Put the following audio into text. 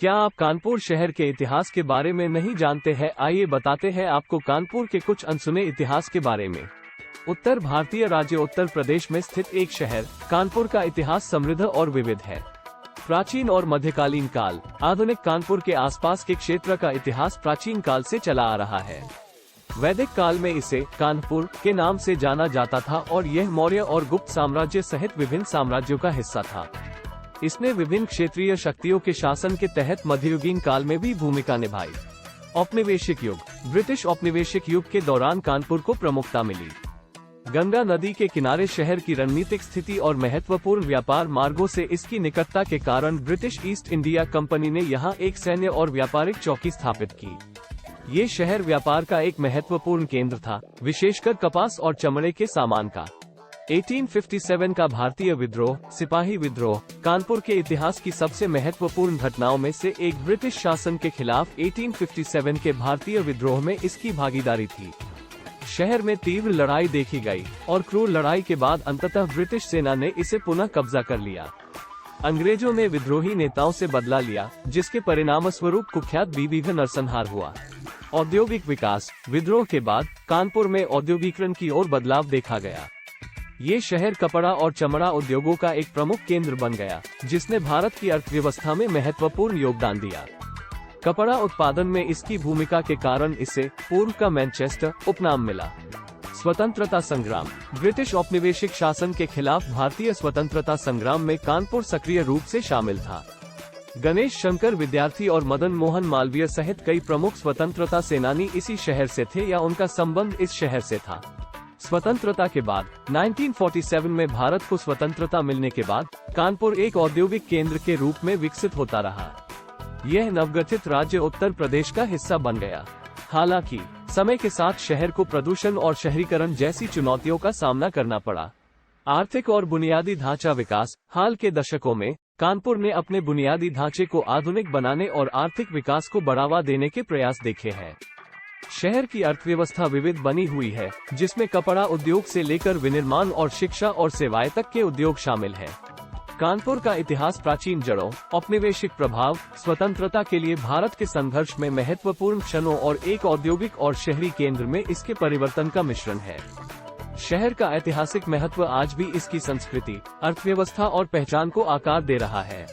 क्या आप कानपुर शहर के इतिहास के बारे में नहीं जानते हैं? आइए बताते हैं आपको कानपुर के कुछ अनसुने इतिहास के बारे में। उत्तर भारतीय राज्य उत्तर प्रदेश में स्थित एक शहर कानपुर का इतिहास समृद्ध और विविध है। प्राचीन और मध्यकालीन काल। आधुनिक कानपुर के आसपास के क्षेत्र का इतिहास प्राचीन काल से चला आ रहा है। वैदिक काल में इसे कानपुर के नाम से जाना जाता था और यह मौर्य और गुप्त साम्राज्य सहित विभिन्न साम्राज्यों का हिस्सा था। इसने विभिन्न क्षेत्रीय शक्तियों के शासन के तहत मध्ययुगीन काल में भी भूमिका निभाई। औपनिवेशिक युग। ब्रिटिश औपनिवेशिक युग के दौरान कानपुर को प्रमुखता मिली। गंगा नदी के किनारे शहर की रणनीतिक स्थिति और महत्वपूर्ण व्यापार मार्गों से इसकी निकटता के कारण ब्रिटिश ईस्ट इंडिया कंपनी ने यहाँ एक सैन्य और व्यापारिक चौकी स्थापित की। ये शहर व्यापार का एक महत्वपूर्ण केंद्र था, विशेषकर कपास और चमड़े के सामान का। 1857 का भारतीय विद्रोह, सिपाही विद्रोह, कानपुर के इतिहास की सबसे महत्वपूर्ण घटनाओं में से एक। ब्रिटिश शासन के खिलाफ 1857 के भारतीय विद्रोह में इसकी भागीदारी थी। शहर में तीव्र लड़ाई देखी गई और क्रूर लड़ाई के बाद अंततः ब्रिटिश सेना ने इसे पुनः कब्जा कर लिया। अंग्रेजों ने विद्रोही नेताओं से बदला लिया, जिसके परिणामस्वरूप कुख्यात बीबीघर नरसंहार हुआ। औद्योगिक विकास। विद्रोह के बाद कानपुर में औद्योगिकरण की ओर बदलाव देखा गया। ये शहर कपड़ा और चमड़ा उद्योगों का एक प्रमुख केंद्र बन गया, जिसने भारत की अर्थव्यवस्था में महत्वपूर्ण योगदान दिया। कपड़ा उत्पादन में इसकी भूमिका के कारण इसे पूर्व का मैनचेस्टर उपनाम मिला। स्वतंत्रता संग्राम। ब्रिटिश औपनिवेशिक शासन के खिलाफ भारतीय स्वतंत्रता संग्राम में कानपुर सक्रिय रूप से शामिल था। गणेश शंकर विद्यार्थी और मदन मोहन मालवीय सहित कई प्रमुख स्वतंत्रता सेनानी इसी शहर से थे या उनका संबंध इस शहर से था। स्वतंत्रता के बाद 1947 में भारत को स्वतंत्रता मिलने के बाद कानपुर एक औद्योगिक केंद्र के रूप में विकसित होता रहा। यह नवगठित राज्य उत्तर प्रदेश का हिस्सा बन गया। हालांकि समय के साथ शहर को प्रदूषण और शहरीकरण जैसी चुनौतियों का सामना करना पड़ा। आर्थिक और बुनियादी ढांचा विकास। हाल के दशकों में कानपुर ने अपने बुनियादी ढांचे को आधुनिक बनाने और आर्थिक विकास को बढ़ावा देने के प्रयास देखे हैं। शहर की अर्थव्यवस्था विविध बनी हुई है, जिसमें कपड़ा उद्योग से लेकर विनिर्माण और शिक्षा और सेवाएं तक के उद्योग शामिल हैं। कानपुर का इतिहास प्राचीन जड़ों, औपनिवेशिक प्रभाव, स्वतंत्रता के लिए भारत के संघर्ष में महत्वपूर्ण क्षणों और एक औद्योगिक और शहरी केंद्र में इसके परिवर्तन का मिश्रण है। शहर का ऐतिहासिक महत्व आज भी इसकी संस्कृति, अर्थव्यवस्था और पहचान को आकार दे रहा है।